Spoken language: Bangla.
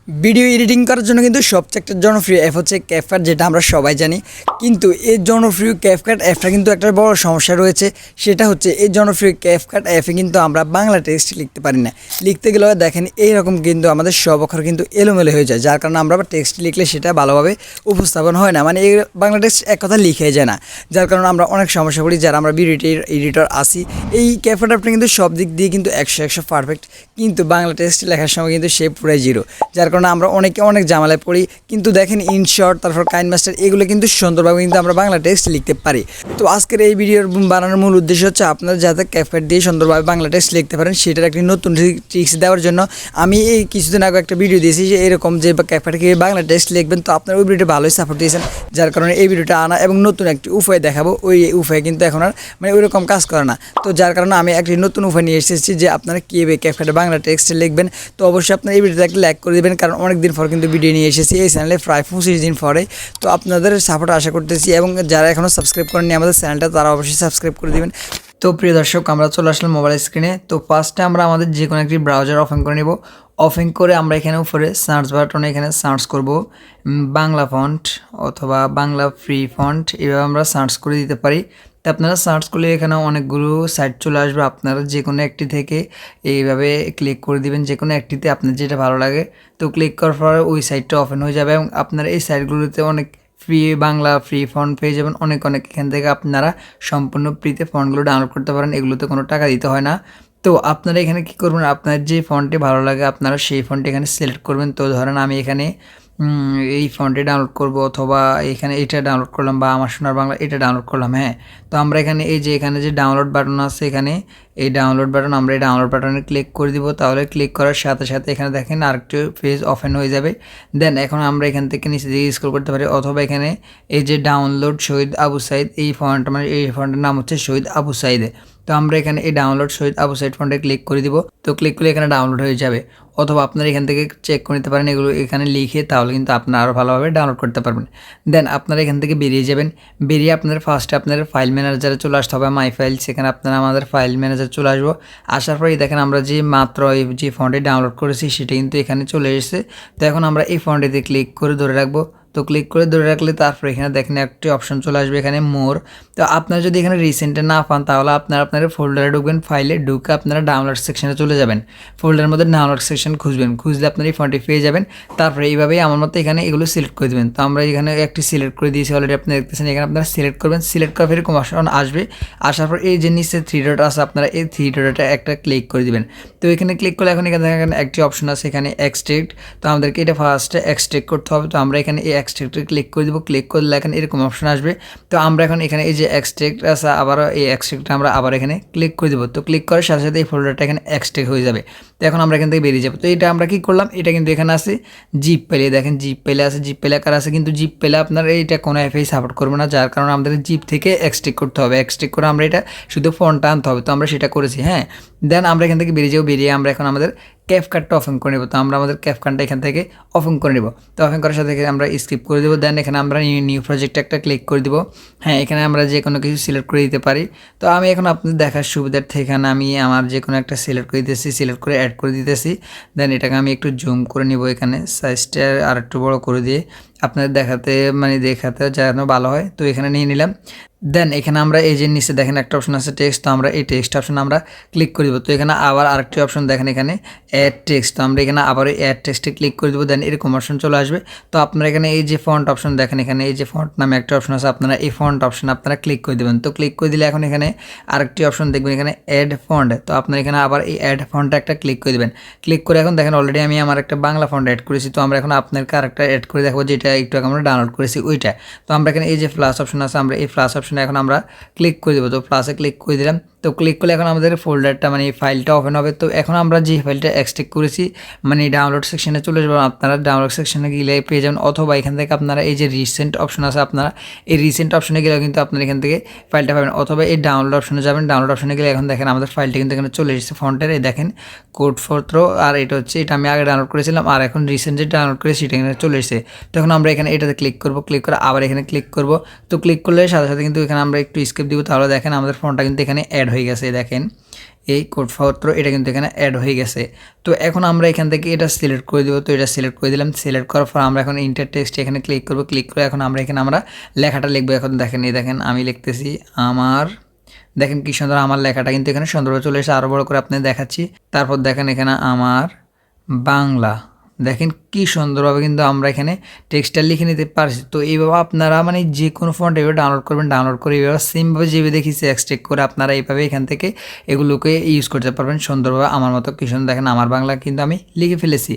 ভিডিও এডিটিং করার জন্য কিন্তু সবচেয়ে একটা জনপ্রিয় অ্যাপ হচ্ছে ক্যাপকাট, যেটা আমরা সবাই জানি। কিন্তু এই জনপ্রিয় ক্যাপকাট অ্যাপটা কিন্তু একটা বড় সমস্যা রয়েছে। সেটা হচ্ছে এই জনপ্রিয় ক্যাপকাট অ্যাপে কিন্তু আমরা বাংলা টেক্সট লিখতে পারি না। লিখতে গেলেও দেখেন এইরকম কিন্তু আমাদের সব অক্ষর কিন্তু এলোমেলো হয়ে যায়, যার কারণে আমরা টেক্সট লিখলে সেটা ভালোভাবে উপস্থাপন হয় না, মানে এই বাংলা টেক্সট এক কথা লিখে যায় না, যার কারণে আমরা অনেক সমস্যা করি যারা আমরা ভিডিও এডিটর আসি। এই ক্যাপকাট অ্যাপটা কিন্তু সব দিক দিয়ে কিন্তু 100 পারফেক্ট, কিন্তু বাংলা টেক্সট লেখার সময় কিন্তু সে পুরাই জিরো, যার কারণে আমরা অনেক ঝামেলায় পড়ি। কিন্তু দেখেন ইনশর্ট, তারপর কাইনমাস্টার, এগুলো কিন্তু সুন্দরভাবে কিন্তু আমরা বাংলা টেক্সট লিখতে পারি। তো আজকের এই ভিডিওর বানানোর মূল উদ্দেশ্য হচ্ছে আপনারা যাতে ক্যাপকাট দিয়ে সুন্দরভাবে বাংলা টেক্সট লিখতে পারেন সেটার একটি নতুন ট্রিক্স দেওয়ার জন্য আমি এই কিছুদিন আগে একটা ভিডিও দিয়েছি যে এরকম যে ক্যাপকাটে কীভাবে বাংলা টেক্সট লিখবেন। তো আপনারা ওই ভিডিওটা ভালোই সাপোর্ট দিয়েছেন, যার কারণে এই ভিডিওটা আনা এবং নতুন একটি উপায় দেখাবো। ওই উপায় কিন্তু এখন আর মানে ওইরকম কাজ করে না। তো যার কারণে আমি একটি নতুন উপায় নিয়ে এসেছি যে আপনারা কীভাবে ক্যাপকাটে বাংলা টেক্সট লিখবেন। তো অবশ্যই আপনারা এই ভিডিওটা একটা লাইক করে দেবেন, কারণ অনেক দিন পর কিন্তু ভিডিও নিয়ে এসেছি এই চ্যানেলে, প্রায় 25 দিন পরে। তো আপনাদের সাপোর্ট আশা করতেছি, এবং যারা এখনও সাবস্ক্রাইব করেননি আমাদের চ্যানেলটা তারা অবশ্যই সাবস্ক্রাইব করে দেবেন। তো প্রিয় দর্শক, আমরা চলে আসলাম মোবাইল স্ক্রিনে। তো ফার্স্টে আমরা আমাদের যে কোনো একটি ব্রাউজার ওপেন করে নেব। ওপেন করে আমরা এখানে উপরে সার্চ বাটনে এখানে সার্চ করব বাংলা ফন্ট অথবা বাংলা ফ্রি ফন্ট, এভাবে আমরা সার্চ করে দিতে পারি। তো আপনারা সার্চ করলে এখানে অনেকগুলো সাইট চলে আসবে, আপনারা যে কোনো একটি থেকে এইভাবে ক্লিক করে দিবেন, যে কোনো একটিতে আপনার যেটা ভালো লাগে। তো ক্লিক করার পরে ওই সাইটটা ওপেন হয়ে যাবে, এবং আপনারা এই সাইটগুলোতে অনেক বাংলা ফ্রি ফন্ট পেয়ে যাবেন। অনেক এখান থেকে আপনারা সম্পূর্ণ ফ্রিতে ফন্টগুলো ডাউনলোড করতে পারেন, এগুলোতে কোনো টাকা দিতে হয় না। তো আপনারা এখানে কী করবেন, আপনার যে ফন্টটি ভালো লাগে আপনারা সেই ফন্টটি এখানে সিলেক্ট করবেন। তো ধরেন আমি এখানে এই ফন্টে ডাউনলোড করব, অথবা এখানে এটা ডাউনলোড করলাম, বা আমার সোনার বাংলা এটা ডাউনলোড করলাম। হ্যাঁ, তো আমরা এখানে এই যে এখানে যে ডাউনলোড বাটন আছে, এখানে এই ডাউনলোড বাটন, আমরা এই ডাউনলোড বাটনে ক্লিক করে দিব। তাহলে ক্লিক করার সাথে সাথে এখানে দেখেন আরেকটু পেজ ওপেন হয়ে যাবে। দেন এখন আমরা এখান থেকে নিচে দিকে স্ক্রল করতে পারি, অথবা এখানে এই যে ডাউনলোড শহীদ আবু সাইদ, এই ফন্ট মানে এই ফন্টের নাম হচ্ছে শহীদ আবু সাইদ। তো আমরা এখানে এই ডাউনলোড শহীদ আবু সাইদ ফন্টে ক্লিক করে দিব। তো ক্লিক করলে এখানে ডাউনলোড হয়ে যাবে, অথবা আপনারা এখান থেকে চেক করে নিতে পারেন এগুলো এখানে লিখে, তাহলে কিন্তু আপনারা আরও ভালোভাবে ডাউনলোড করতে পারবেন। দেন আপনারা এখান থেকে বেরিয়ে যাবেন। বেরিয়ে আপনাদের ফার্স্টে আপনাদের ফাইল ম্যানেজারে চলে আসতে হবে, মাই ফাইল, সেখানে আপনারা আমাদের ফাইল ম্যানেজার চলে আসবো। আসার পরেই দেখেন আমরা যে মাত্র এই যে ফন্টে ডাউনলোড করেছি সেটা কিন্তু এখানে চলে এসেছে। তো এখন আমরা এই ফন্টেতে ক্লিক করে ধরে রাখবো। তো ক্লিক করে ধরে রাখলে তারপরে এখানে দেখেন একটি অপশন চলে আসবে, এখানে মোর। তো আপনারা যদি এখানে রিসেন্টে না পান তাহলে আপনারা আপনার ফোল্ডারে ঢুকবেন, ফাইলে ঢুকে আপনারা ডাউনলোড সেকশনে চলে যাবেন। ফোল্ডারের মধ্যে ডাউনলোড সেকশন খুঁজবেন, খুঁজলে আপনার এই ফন্টটি পেয়ে যাবেন। তারপরে এইভাবেই আমার মতো এখানে এগুলো সিলেক্ট করে দেবেন। তো আমরা এখানে একটি সিলেক্ট করে দিয়েছি অলরেডি, আপনি দেখতেছেন। এখানে আপনারা সিলেক্ট করবেন, সিলেক্ট করার এরকম অপশন আসবে। আসার পর এই যে নিচে 3 ডট আছে, আপনারা এই 3 ডটটা একটা ক্লিক করে দিবেন। তো এখানে ক্লিক করলে এখন এখানে দেখেন একটি অপশন আছে এখানে এক্সট্রাক্ট। তো আমাদেরকে এটা ফার্স্টে এক্সট্রাক্ট করতে হবে। তো আমরা এখানে এই এক্সট্রাক্টে ক্লিক করে দিব। ক্লিক করলে এখন এরকম অপশন আসবে। তো আমরা এখন এখানে এই যে এক্সট্রাক্ট আছে, আবারও এই এক্সট্রাক্টটা আমরা আবার এখানে ক্লিক করে দেবো। তো ক্লিক করার সাথে সাথে এই ফোল্ডারটা এখানে এক্সট্রাক্ট হয়ে যাবে। তো এখন আমরা এখান থেকে বেরিয়ে যাবো। তো এটা আমরা কি করলাম, এটা কিন্তু এখানে আছে জিপ পেলে, দেখেন জিপ পেলে আছে, জিপ পেলে আকার আছে, কিন্তু জিপ পেলে আপনার এইটা কোনো অ্যাপেই সাপোর্ট করবে না, যার কারণে আমাদের জিপ থেকে এক্সট্রাক্ট করতে হবে। এক্সট্রাক্ট করে আমরা এটা শুধু ফন্টটা আনতে হবে। তো আমরা সেটা করেছি। হ্যাঁ, দেন আমরা এখান থেকে বেরিয়ে যাবো। বেরিয়ে আমরা এখন আমাদের ক্যাপকাটটা ওপেন করে নেব। তো আমরা আমাদের ক্যাপকাটটা এখান থেকে ওপেন করে নেব। তো ওপেন করার সাথে আমরা স্কিপ করে দেবো। দেন এখানে আমরা নিউ প্রজেক্টে একটা ক্লিক করে দিব। হ্যাঁ, এখানে আমরা যে কোনো কিছু সিলেক্ট করে দিতে পারি। তো আমি এখন আপনাদের দেখার সুবিধার্থে এখানে আমি আমার যে কোনো একটা সিলেক্ট করে দিতেছি, সিলেক্ট করে অ্যাড করে দিতেছি। দেন এটাকে আমি একটু জুম করে নিব, এখানে সাইজটা আর একটু বড় করে দিয়ে আপনাদের দেখাতে যেন ভালো হয়। তো এখানে নিয়ে নিলাম। দেন এখানে আমরা এই যে নিচে দেখেন একটা অপশন আছে টেক্সট, তো আমরা এই টেক্সট অপশন আমরা ক্লিক করে দেবো। তো এখানে আবার আরেকটি অপশন দেখেন এখানে অ্যাড টেক্সট, তো আমরা এখানে আবার অ্যাড টেক্সটে ক্লিক করে দেবো। দেন এরকম অপশন চলে আসবে। তো আপনারা এখানে এই যে ফন্ট অপশন দেখেন, এখানে এই যে ফন্ট নামে একটা অপশন আছে, আপনারা এই ফন্ট অপশন আপনারা ক্লিক করে দেবেন। তো ক্লিক করে দিলে এখন এখানে আরেকটি অপশন দেখবেন এখানে অ্যাড ফন্ট। তো আপনারা এখানে আবার এই অ্যাড ফন্টটা একটা ক্লিক করে দেবেন। ক্লিক করে এখন দেখেন অলরেডি আমি আমার একটা বাংলা ফন্ট অ্যাড করেছি। তো আমরা এখন আপনাকে আরেকটা অ্যাড করে দেখাবো, যেটা একটু আগে আমরা ডাউনলোড করেছি ওইটা। তো আমরা এখানে এই যে প্লাস অপশন আছে, আমরা এই প্লাস অপশনে এখন আমরা ক্লিক করে দেবো। তো প্লাসে ক্লিক করে দিলাম। তো ক্লিক করলে এখন আমাদের ফোল্ডারটা মানে এই ফাইলটা ওপেন হবে। তো এখন আমরা যে ফাইলটা এক্সট্রাক্ট করেছি মানে ডাউনলোড সেকশনে চলে যাবেন, আপনারা ডাউনলোড সেকশনে গেলে পেয়ে যাবেন, অথবা এখান থেকে আপনারা এই যে রিসেন্ট অপশন আছে, আপনারা এই রিসেন্ট অপশনে গেলেও কিন্তু আপনারা এখান থেকে ফাইলটা পাবেন, অথবা এই ডাউনলোড অপশনে যাবেন। ডাউনলোড অপশনে গেলে এখন দেখেন আমাদের ফাইলটা কিন্তু এখানে চলে এসেছে ফন্টের, এই দেখেন কোডপত্র। আর এটা হচ্ছে এটা আমি আগে ডাউনলোড করেছিলাম, আর এখন রিসেন্ট যে ডাউনলোড করেছি সেটা এখানে চলে এসেছে। তখন আমরা এখানে এটাতে ক্লিক করব, ক্লিক করে আবার এখানে ক্লিক করব। তো ক্লিক করলে সাথে সাথে কিন্তু এখানে আমরা একটু স্কিপ দিব, তাহলে দেখেন আমাদের ফন্টটা কিন্তু এখানে অ্যাড হয়ে গেছে। দেখেন এই কোডপত্র এটা কিন্তু এখানে অ্যাড হয়ে গেছে। তো এখন আমরা এখান থেকে এটা সিলেক্ট করে দেবো। তো এটা সিলেক্ট করে দিলাম। সিলেক্ট করার পর আমরা এখন ইন্টার টেক্সট এখানে ক্লিক করবো। ক্লিক করে এখন আমরা এখানে লেখাটা লিখবো। এখন দেখেন, এই দেখেন আমি লিখতেছি আমার, দেখেন কি সুন্দর আমার লেখাটা কিন্তু এখানে সুন্দরভাবে চলে এসে, আরও বড় করে আপনাদের দেখাচ্ছি। তারপর দেখেন এখানে আমার বাংলা, দেখেন কি সুন্দরভাবে কিন্তু আমরা এখানে টেক্সটটা লিখে নিতে পারছি। তো এইভাবে আপনারা মানে যে কোনো ফন্ট এভাবে ডাউনলোড করবেন, ডাউনলোড করে এইভাবে সেমভাবে যেভাবে দেখিয়েছি এক্সট্রাক্ট করে আপনারা এইভাবে এখান থেকে এগুলোকে ইউজ করতে পারবেন সুন্দরভাবে। আমার মতো কি সুন্দর দেখেন আমার বাংলা কিন্তু আমি লিখে ফেলেছি।